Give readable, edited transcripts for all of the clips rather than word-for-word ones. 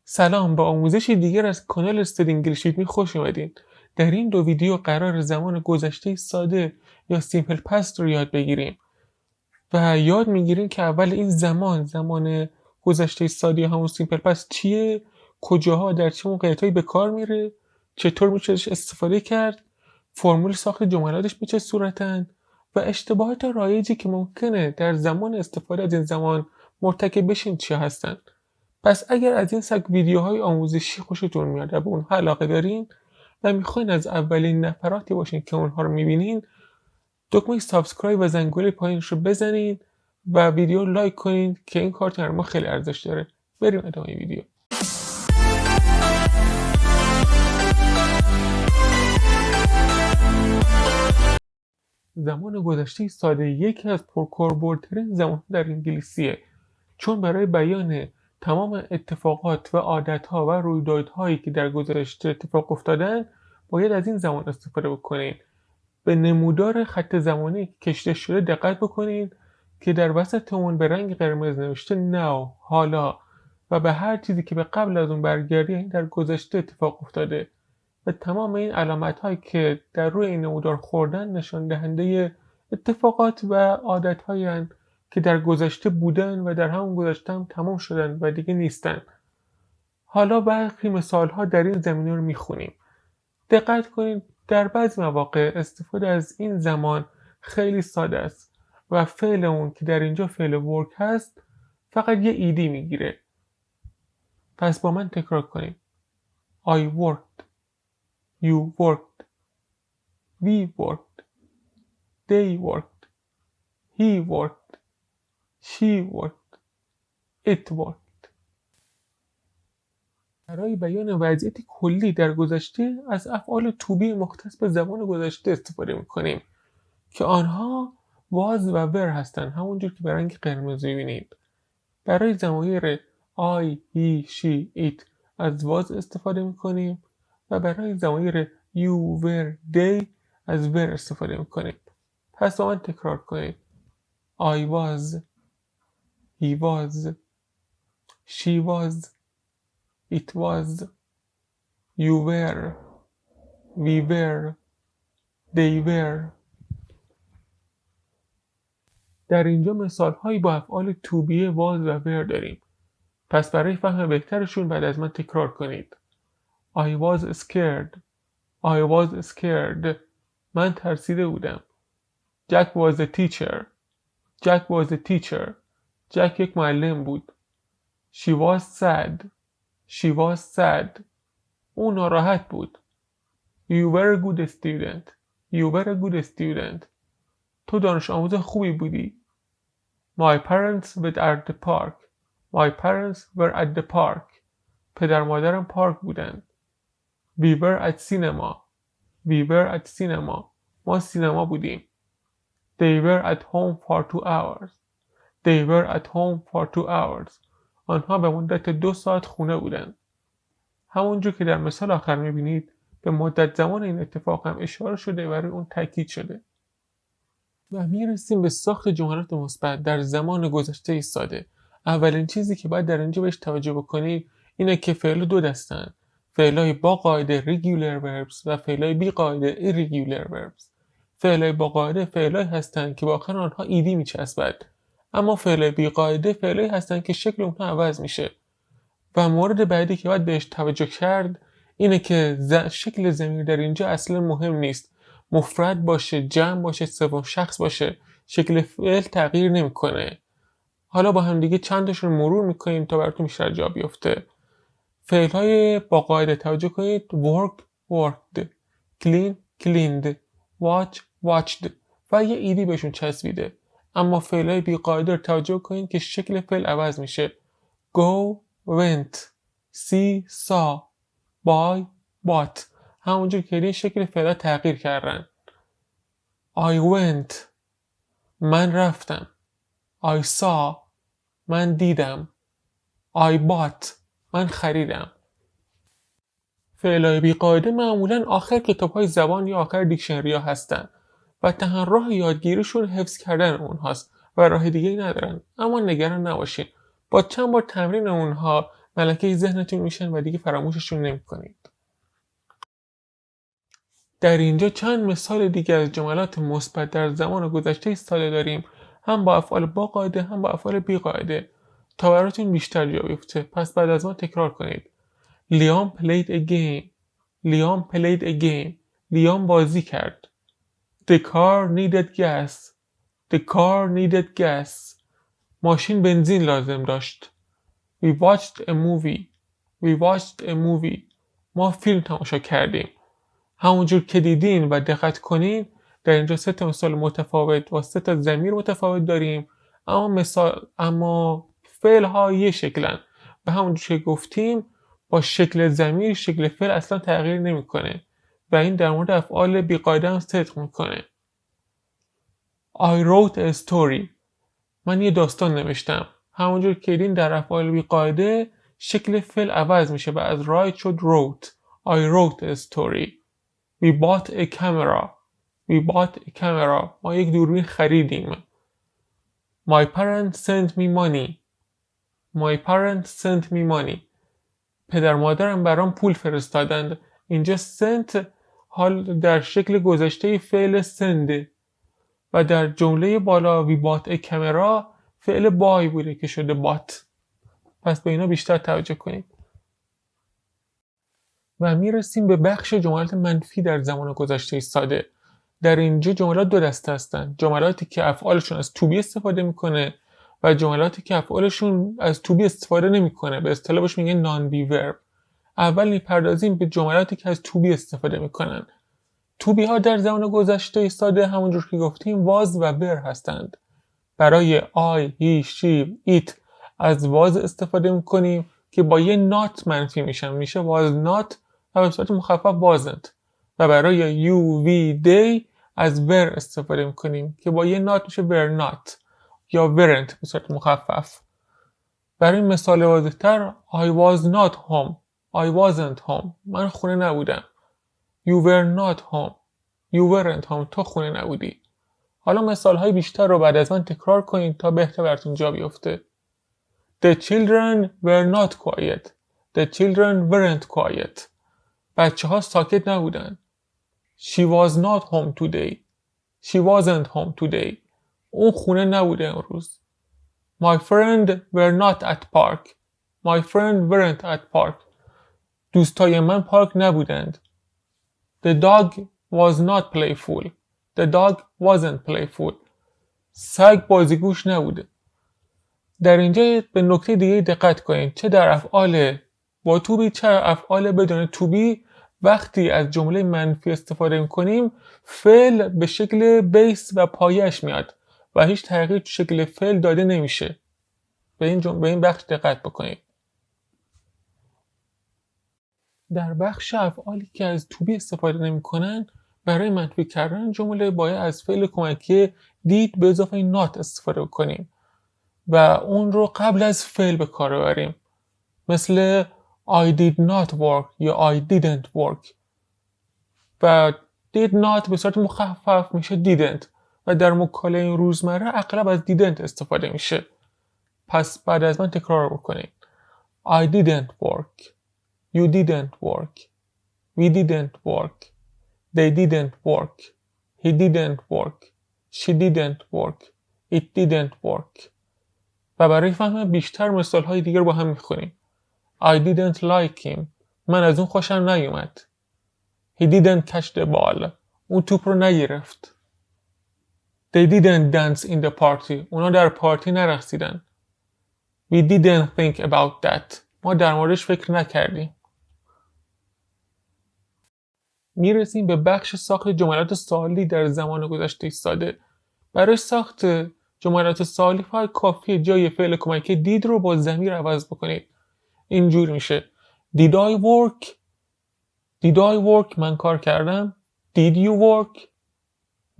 سلام، به آموزشی دیگر از کانال انگلیسی خوش اومدین. در این دو ویدیو قرار زمان گذشته ساده یا سیمپل پست رو یاد بگیریم و یاد میگیریم که اول این زمان گذشته ساده یا همون سیمپل پست چیه، کجاها، در چه موقعیتایی به کار میره، چطور میشه ازش استفاده کرد، فرمول ساخت جملاتش به چه صورتن و اشتباهات رایجی که ممکنه در زمان استفاده از این زمان مرتکب بشین چی هستن. پس اگر از این سبک ویدیوهای آموزشی خوشتون میاد و به اونها علاقه دارین و میخواین از اولین نفراتی باشین که اونها رو میبینین، دکمه سابسکرایب و زنگوله پایینش رو بزنین و ویدیو لایک کنین که این کار برای ما خیلی ارزش داره. بریم ادامه ویدیو. زمان گذشته ساده یکی از پرکاربردترین زمان در انگلیسیه، چون برای بیان تمام اتفاقات و عادتها و رویدادهایی که در گذشته اتفاق افتادن باید از این زمان استفاده بکنین. به نمودار خط زمانی که کشیده شده دقت بکنین که در وسط اون به رنگ قرمز نوشته now، حالا، و به هر چیزی که به قبل از اون برگردی یعنی در گذشته اتفاق افتاده و تمام این علامت هایی که در روی این نمودار خوردن نشان دهنده اتفاقات و عادت هایی که در گذشته بودن و در همون گذشته هم تمام شدن و دیگه نیستن. حالا برخی مثال ها در این زمینه رو میخونیم. دقت کنید در بعضی مواقع استفاده از این زمان خیلی ساده است و فعل اون که در اینجا فعل ورک هست فقط یه ایدی میگیره. پس با من تکرار کنیم. I worked، you worked، we worked، they worked، he worked، she worked، it worked. برای بیان وضعیت کلی در گذشته از افعال to be مختص به زمان گذشته استفاده میکنیم که آنها was و were هستن، همونجور که به رنگ قرمز میبینید. برای ضمایر I، he، she، it از was استفاده میکنیم و برای ضمایر you، were، they از were استفاده میکنیم. پس با من تکرار کنید. I was، he was، she was، it was، you were، we were، they were. در اینجا مثال هایی با افعال to be، was و were داریم. پس برای فهم بهترشون بعد از من تکرار کنید. I was scared، I was scared، من ترسیده بودم. Jack was a teacher، Jack was a teacher، جک یک معلم بود. She was sad، she was sad، او ناراحت بود. You were a good student، you were a good student، تو دانش آموز خوبی بودی. My parents were at the park، my parents were at the park، پدر مادرم پارک بودن. We were at cinema، we were at cinema، ما سینما بودیم. They were at home for 2 hours، they were at home for 2 hours، آنها به مدت 2 ساعت خونه بودن. همونجور که در مثال آخر میبینید به مدت زمان این اتفاق هم اشاره شده و برای اون تاکید شده. و میرسیم به ساخت جملات مثبت در زمان گذشته ساده. اولین چیزی که باید در اینجا بهش توجه بکنید اینه که فعل دو دستن، فعلای با قاعده regular verbs و فعلای بی قاعده irregular verbs. فعلای با قاعده فعلای هستند که با آخر آنها ایدی میچسبد، اما فعلای بی قاعده فعلای هستند که شکل اونها عوض میشه. و مورد بعدی که باید بهش توجه کرد اینه که شکل ضمیر در اینجا اصلا مهم نیست. مفرد باشه، جمع باشه، سوم شخص باشه، شکل فعل تغییر نمیکنه. حالا با هم دیگه چند تاشون مرور میکنیم تا براتون بیشتر جا بیفته. فعل‌های با قاعده توجه کنید. work، worked، clean، cleaned، watch، watched و یه ایدی بهشون چسبیده. اما فعل‌های بی قاعده رو توجه کنید که شکل فعل عوض میشه. go، went، see، saw، buy، bought. همونجور که این شکل فعلا تغییر کردن. I went، من رفتم. I saw، من دیدم. I bought، من خریدم. فعلای بی قاعده معمولاً آخر کتاب‌های زبان یا آخر دیکشنری ها هستن و تنها راه یادگیریشون حفظ کردن اونهاست و راه دیگه‌ای ندارن. اما نگران نباشین. با چند بار تمرین اونها ملکه ذهنتون میشن و دیگه فراموششون نمیکنید. در اینجا چند مثال دیگه از جملات مثبت در زمان گذشته ساده داریم، هم با افعال با قاعده هم با افعال بی قاعده، تا براتون بیشتر جا بیفته. پس بعد از ما تکرار کنید. لیام played a game. لیام played a game. لیام بازی کرد. The car needed gas. The car needed gas. ماشین بنزین لازم داشت. We watched a movie. We watched a movie. ما فیلم تماشا کردیم. همونجور که دیدین و دقت کنین در اینجا 3 مثال متفاوت و 3 ضمیر متفاوت داریم، اما فعل ها یه شکلن و همونجور که گفتیم با شکل ضمیر شکل فعل اصلا تغییر نمیکنه و این در مورد افعال بی قاعده هم صدق میکنه. I wrote a story. من یه داستان نوشتم. همونجور که دیدین در افعال بی قاعده شکل فعل عوض میشه و از write شد wrote. I wrote a story. We bought a camera. We bought a camera. ما یک دوربین خریدیم. My parents sent me money. My parents sent me money. پدر مادرم برام پول فرستادند. اینجا sent حال در شکل گذشته فعل send و در جمله بالا we bought a camera فعل buy بوده که شده bought. پس به اینا بیشتر توجه کنید. و میرسیم به بخش جملات منفی در زمان گذشته ساده. در اینجا جملات 2 دسته هستن. جملاتی که افعالشون از to be استفاده میکنه و جملاتی که افعالشون از to be استفاده نمیکنه. به اصطلاح بهش میگن non be verb. اول میپردازیم به جملاتی که از to be استفاده میکنن. to be ها در زمان گذشته ساده همونجور که گفتیم was و were هستند. برای I, he, she, it از was استفاده میکنیم که با یه not منفی میشه was not و به صورت مخفف wasn't. و برای you, we, they از were استفاده میکنیم که با یه not میشه were not یا weren't به صورت مخفف. برای مثال واضح‌تر I was not home. I wasn't home. من خونه نبودم. You were not home. You weren't home. تو خونه نبودی. حالا مثال‌های بیشتر رو بعد از من تکرار کنید تا بهتر براتون جا بیفته. The children were not quiet. The children weren't quiet. بچه‌ها ساکت نبودن. She was not home today. She wasn't home today. اون خونه نبوده امروز. My friend were not at park. My friend weren't at park. دوستای من پارک نبودند. The dog was not playful. The dog wasn't playful. سگ بازیگوش نبوده. در اینجا به نکته دیگه دقت کنید. چه در افعال با to be چه افعال بدون to be وقتی از جمله منفی استفاده می‌کنیم فعل به شکل بیس و پایش میاد و هیچ تغییر تو شکل فعل داده نمیشه. به این بخش دقت بکنید. در بخش افعالی که از to be استفاده نمی‌کنن برای منفی کردن جمله باید از فعل کمکی did به اضافه not استفاده کنیم و اون رو قبل از فعل به کار ببریم. مثل I did not work یا I didn't work و did not به صورت مخفف میشه didn't و در مکالمه روزمره اغلب از didn't استفاده میشه. پس بعد از من تکرار بکنید. I didn't work. You didn't work. We didn't work. They didn't work. He didn't work. She didn't work. It didn't work. و برای فهم بیشتر مثال‌های دیگر با هم میخونیم. I didn't like him. من از اون خوشم نیومد. He didn't catch the ball. اون توپ رو نگرفت. They didn't dance in the party. اونا در پارتی نرقصیدن. We didn't think about that. ما در موردش فکر نکردیم. میرسیم به بخش ساخت جملات سوالی در زمان گذشته ساده. برای ساخت جملات سوالی فقط کافیه جای فعل کمکی did رو با ضمیر عوض بکنید. اینجور میشه Did I work? Did I work? من کار کردم. Did you work?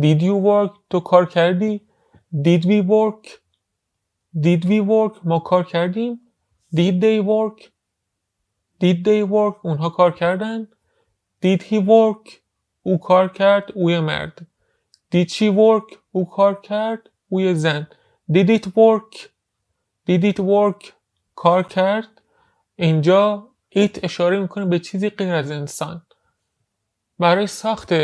Did you work? تو کار کردی. Did we work? Did we work? ما کار کردیم. Did they work? Did they work? اونها کار کردن. Did he work? او کار کرد. اوی مرد. Did she work? او کار کرد. اوی زن. Did it work? Did it work? کار کرد. اینجا ایت اشاره میکنه به چیزی غیر از انسان. برای ساخت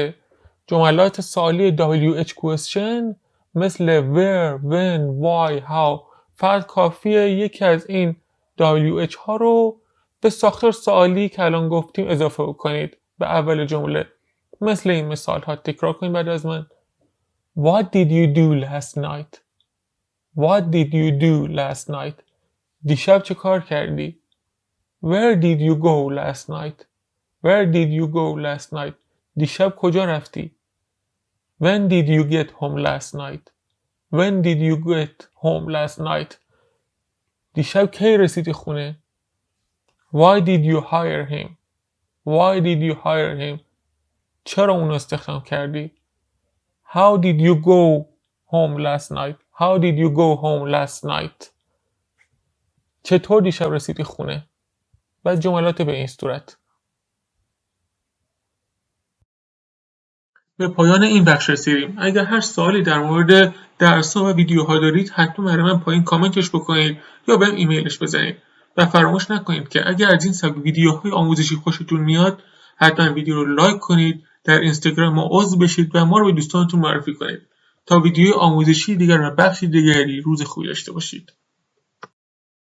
جملات سوالی WH question مثل where, when, why, how فقط کافیه یکی از این WH ها رو به ساختار سوالی که الان گفتیم اضافه بکنید به اول جمله. مثل این مثال ها تکرار کنید بعد از من. What did you do last night? What did you do last night? دیشب چه کار کردی؟ Where did you go last night? Where did you go last night? دیشب کجا رفتی؟ When did you get home last night? When did you get home last night? دیشب کی رسیدی خونه؟ Why did you hire him? Why did you hire him? چرا اونو استخدام کردی؟ How did you go home last night? How did you go home last night? چطور دیشب رسیدی خونه؟ بعد جملات به این صورت. به پایان این بخش رسیدیم. اگر هر سوالی در مورد درس‌ها و ویدیوها دارید حتما برای من پایین کامنتش بکنید یا بهم ایمیلش بزنید. و فراموش نکنید که اگر از این سبک ویدیوهای آموزشی خوشتون میاد حتما ویدیو رو لایک کنید، در اینستاگرام ما عضو بشید و ما رو به دوستانتون معرفی کنید. تا ویدیوی آموزشی دیگر و بخش دیگری روز خوبی داشته باشید.